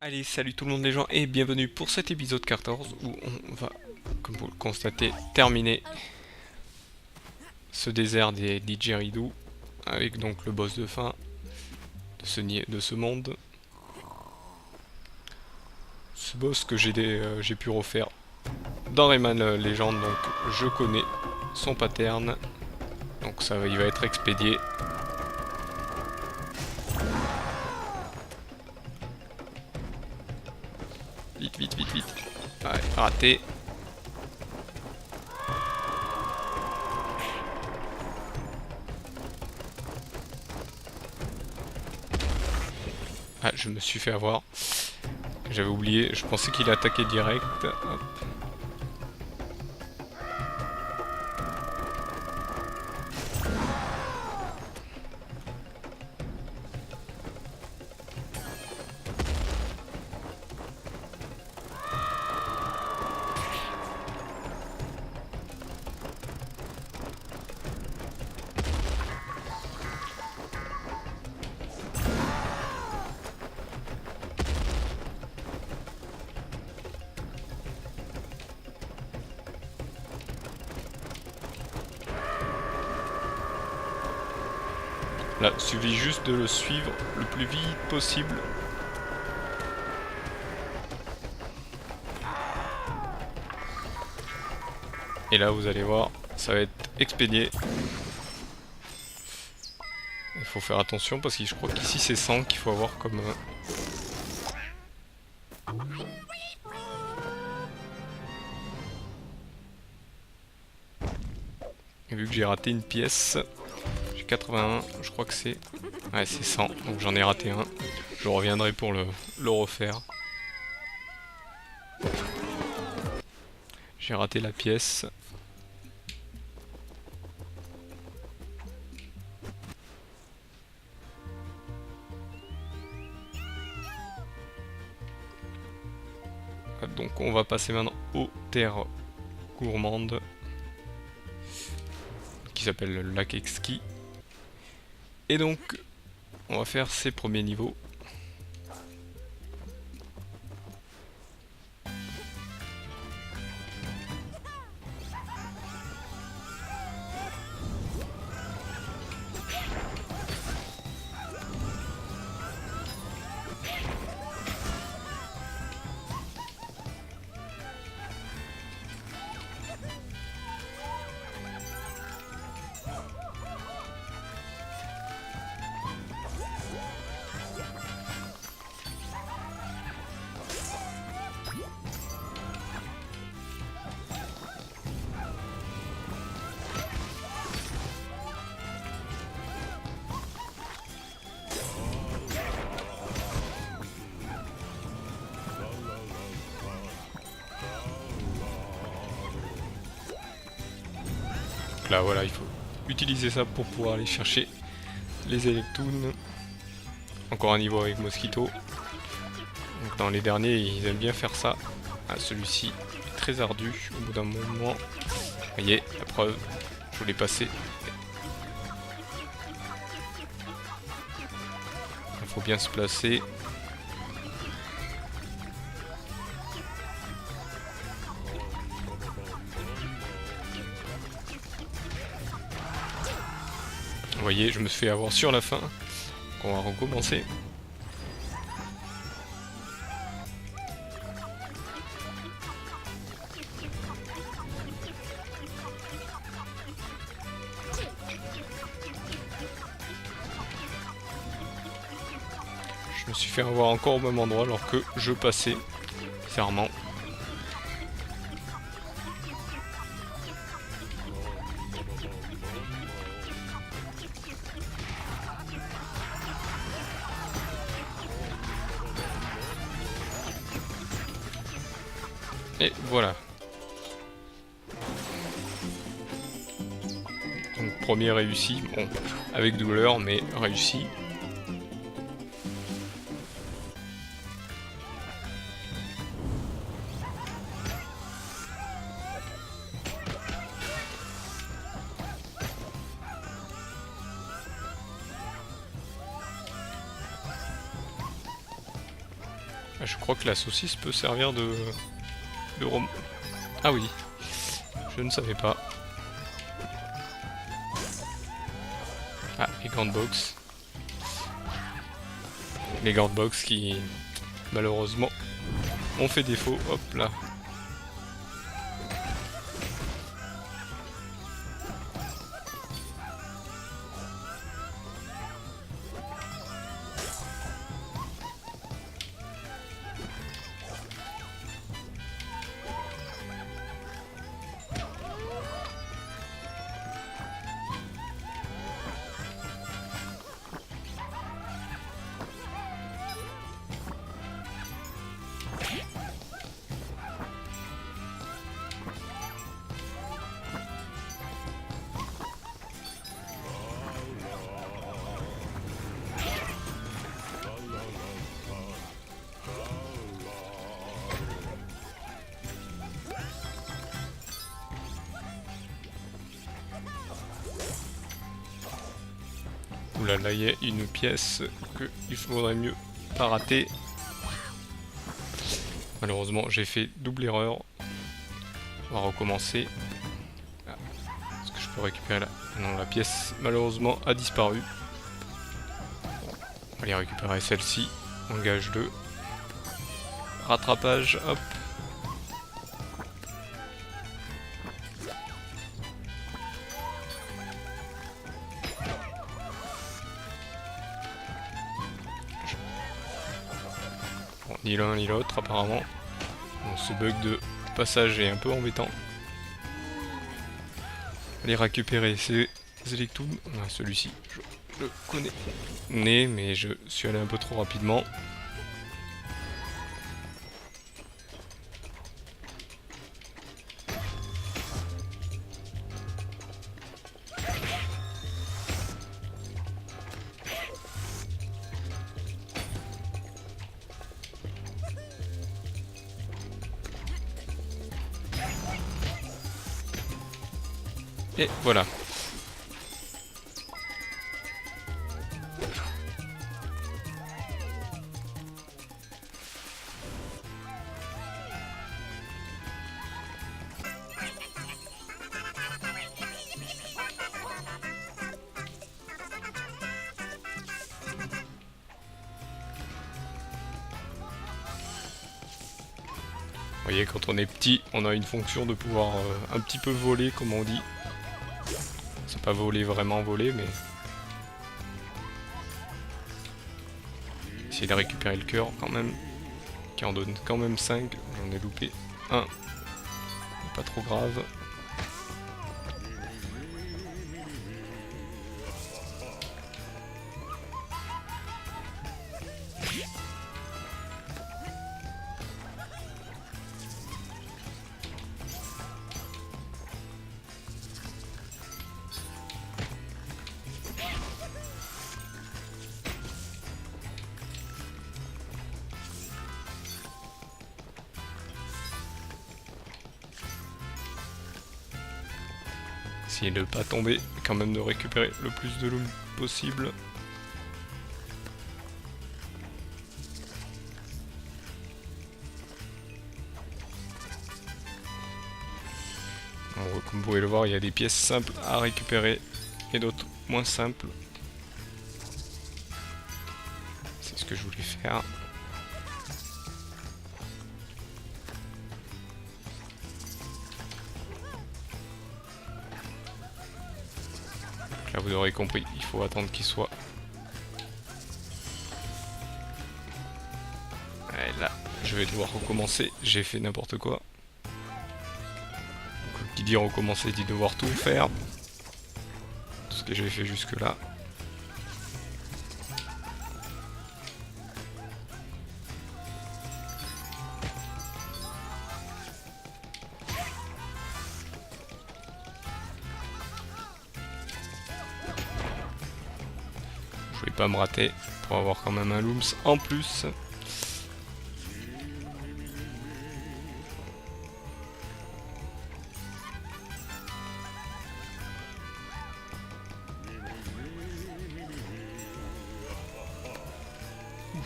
Allez, salut tout le monde les gens et bienvenue pour cet épisode 14 où on va, comme vous le constatez, terminer ce désert des didgeridoo avec donc le boss de fin de ce monde. Ce boss que j'ai pu refaire dans Rayman Legend, donc je connais son pattern, donc il va être expédié. Vite, vite, vite, vite. Ouais, raté. Ah, je me suis fait avoir. J'avais oublié, je pensais qu'il attaquait direct. Hop. Là, il suffit juste de le suivre le plus vite possible. Et là, vous allez voir, ça va être expédié. Il faut faire attention parce que je crois qu'ici c'est 100 qu'il faut avoir comme... Et vu que j'ai raté une pièce, j'ai 81, je crois que c'est... Ouais, c'est 100, donc j'en ai raté un. Je reviendrai pour le refaire. J'ai raté la pièce. Donc on va passer maintenant aux terres gourmandes, qui s'appelle le lac Exquis. Et donc, on va faire ces premiers niveaux. Donc là, voilà, il faut utiliser ça pour pouvoir aller chercher les Electoons. Encore un niveau avec Mosquito. Donc dans les derniers, ils aiment bien faire ça. Ah, celui-ci est très ardu au bout d'un moment. Vous voyez, la preuve, je voulais passer. Il faut bien se placer. Vous voyez, je me suis fait avoir sur la fin. On va recommencer. Je me suis fait avoir encore au même endroit alors que je passais. Bizarrement. Et voilà. Donc premier réussi, bon, avec douleur, mais réussi. Ah, je crois que la saucisse peut servir de Ah oui, je ne savais pas. Ah, les grandes box. Les grandes box qui, malheureusement, ont fait défaut. Hop là. Oula, là il y a une pièce qu'il faudrait mieux pas rater. Malheureusement j'ai fait double erreur. On va recommencer. Ah, est-ce que je peux récupérer là? Non, la pièce malheureusement a disparu. On va aller récupérer celle-ci. Engage 2. Rattrapage, hop. Bon, ni l'un ni l'autre apparemment. Bon, ce bug de passage est un peu embêtant. Aller récupérer ces électoons. Ah, celui-ci, je le connais, mais je suis allé un peu trop rapidement. Et voilà. Vous voyez, quand on est petit, on a une fonction de pouvoir un petit peu voler, comme on dit. C'est pas voler, vraiment voler, mais... Essayer de récupérer le cœur quand même, qui en donne quand même 5. J'en ai loupé 1. Pas trop grave. Essayer de ne pas tomber et quand même de récupérer le plus de loot possible. Comme vous pouvez le voir, il y a des pièces simples à récupérer et d'autres moins simples. C'est ce que je voulais faire. Là vous aurez compris, il faut attendre qu'il soit. Et là, je vais devoir recommencer, j'ai fait n'importe quoi. Donc, qui dit recommencer dit devoir tout faire. Tout ce que j'ai fait jusque là. Je vais pas me rater pour avoir quand même un Looms en plus.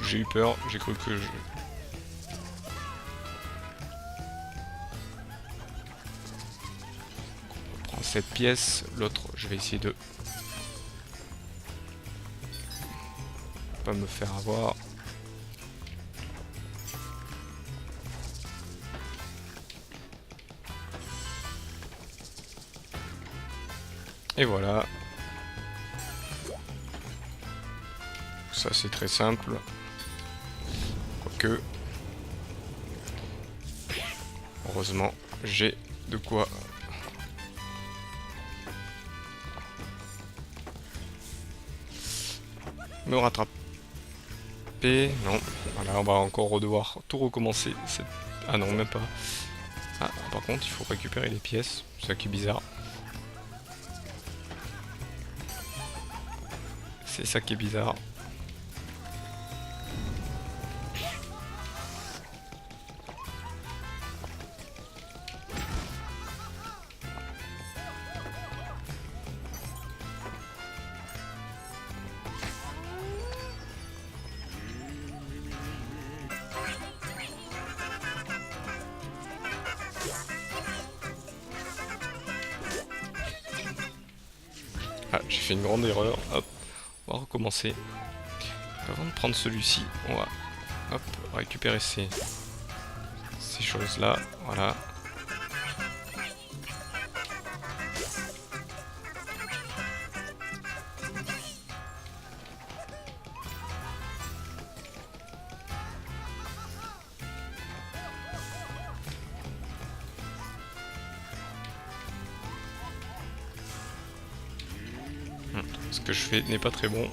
J'ai eu peur, j'ai cru que cette pièce. L'autre, je vais essayer de pas me faire avoir. Et voilà. Ça c'est très simple. Quoique. Heureusement, j'ai de quoi. Me rattraper. Non. Voilà, on va encore devoir tout recommencer. Ah non, même pas. Ah, par contre, il faut récupérer les pièces. C'est ça qui est bizarre. C'est ça qui est bizarre. Ah, j'ai fait une grande erreur. Hop, on va recommencer. Avant de prendre celui-ci, on va hop, récupérer ces choses-là. Voilà. Ce que je fais n'est pas très bon.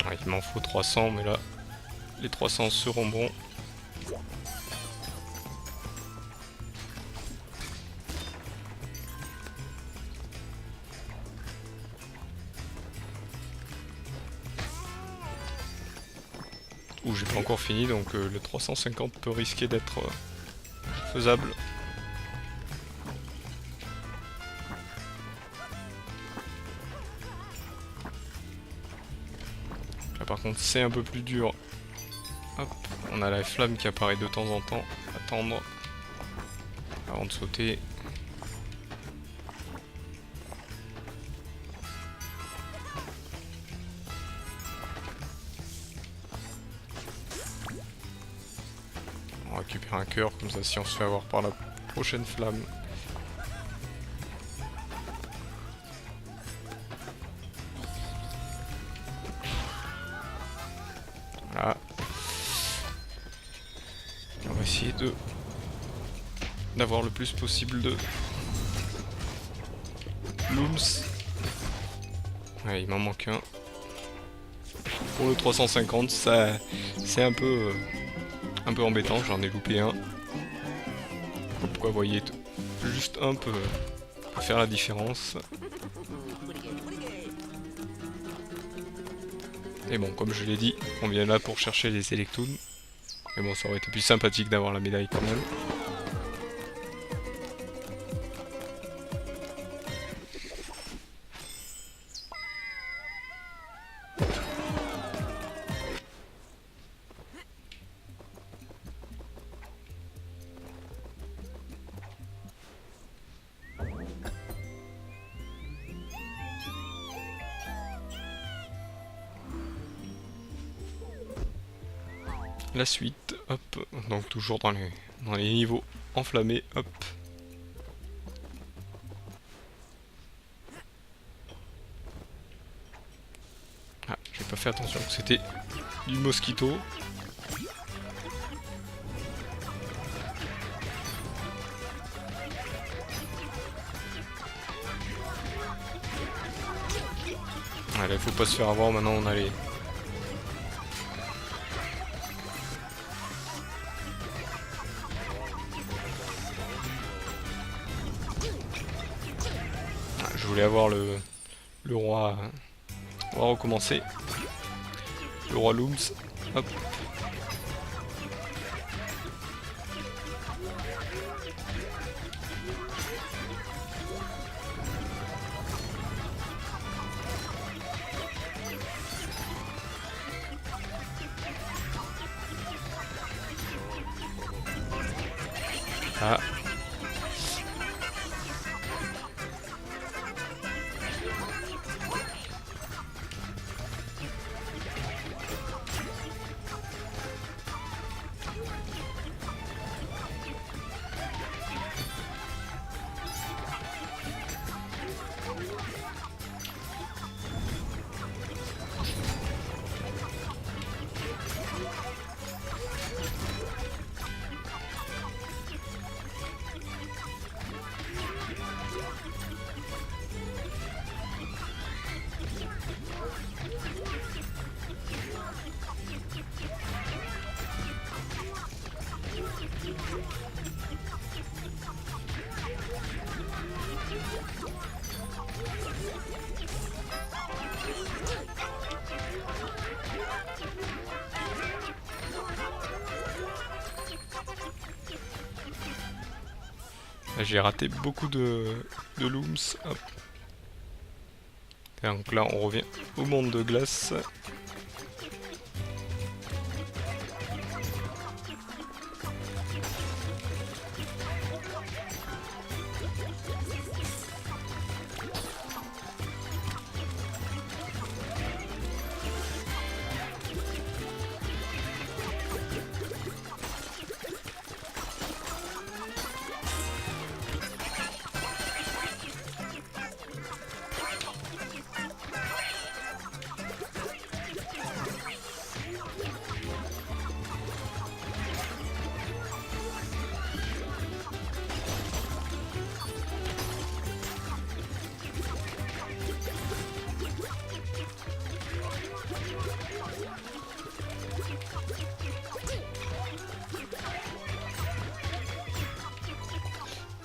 Ah, il m'en faut 300, mais là, les 300 seront bons. Ouh, j'ai pas encore fini, donc le 350 peut risquer d'être faisable. Là par contre c'est un peu plus dur. Hop, on a la flamme qui apparaît de temps en temps. Attendre avant de sauter. On récupère un cœur, comme ça si on se fait avoir par la prochaine flamme. Voilà. On va essayer d'avoir le plus possible de looms. Ouais, il m'en manque un. Pour le 350, ça c'est un peu embêtant, j'en ai loupé un. Pourquoi vous voyez, juste un peut faire la différence. Et bon, comme je l'ai dit, on vient là pour chercher les Electoons. Mais bon, ça aurait été plus sympathique d'avoir la médaille quand même. La suite, hop, donc toujours dans les niveaux enflammés, hop. Ah, j'ai pas fait attention, c'était du mosquito. Allez, faut pas se faire avoir, maintenant on a les... Je voulais avoir le roi. On va recommencer. Le roi Looms. Hop. Ah. J'ai raté beaucoup de looms. Hop. Et donc là, on revient au monde de glace.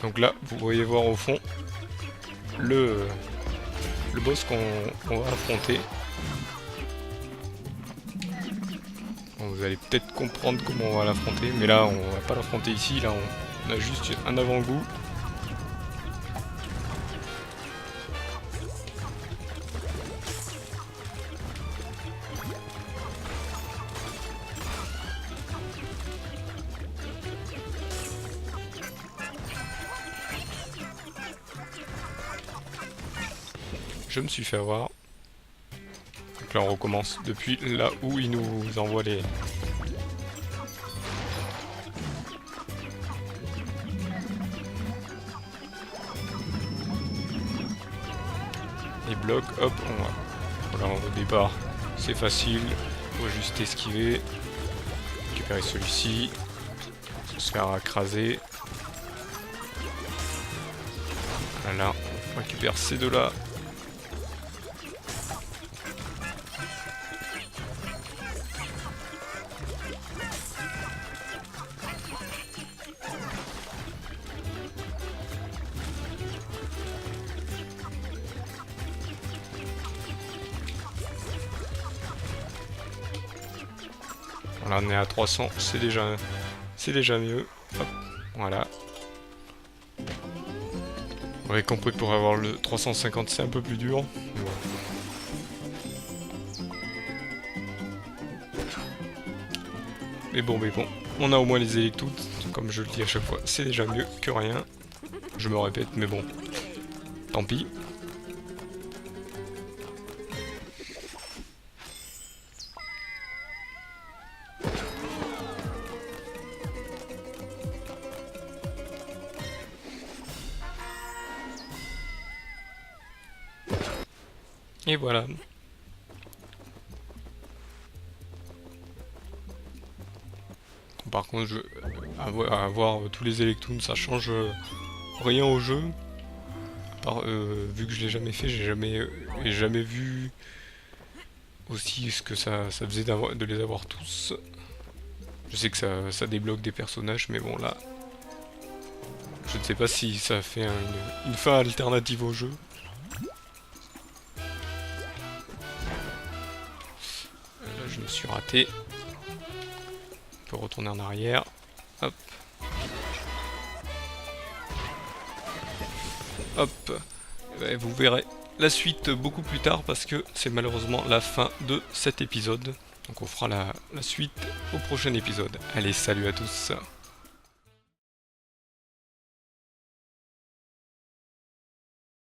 Donc là, vous voyez voir au fond le boss qu'on va affronter. Bon, vous allez peut-être comprendre comment on va l'affronter, mais là on va pas l'affronter ici, là on a juste un avant-goût. Je me suis fait avoir. Donc là on recommence depuis là où il nous envoie les blocs. Hop, voilà, au départ c'est facile, faut juste esquiver, récupérer celui-ci, se faire écraser. Voilà, on récupère ces deux là. Voilà, on est à 300, c'est déjà mieux. Hop, voilà. Vous avez compris que pour avoir le 350 c'est un peu plus dur. Mais bon, on a au moins les électrodes, comme je le dis à chaque fois, c'est déjà mieux que rien. Je me répète, mais bon, tant pis. Et voilà. Par contre, avoir tous les Electoons, ça change rien au jeu. Vu que je l'ai jamais fait, j'ai jamais vu aussi ce que ça faisait de les avoir tous. Je sais que ça débloque des personnages, mais bon là, je ne sais pas si ça fait une fin alternative au jeu. Là, je me suis raté. On peut retourner en arrière. Hop. Hop. Et vous verrez la suite beaucoup plus tard parce que c'est malheureusement la fin de cet épisode. Donc on fera la suite au prochain épisode. Allez, salut à tous.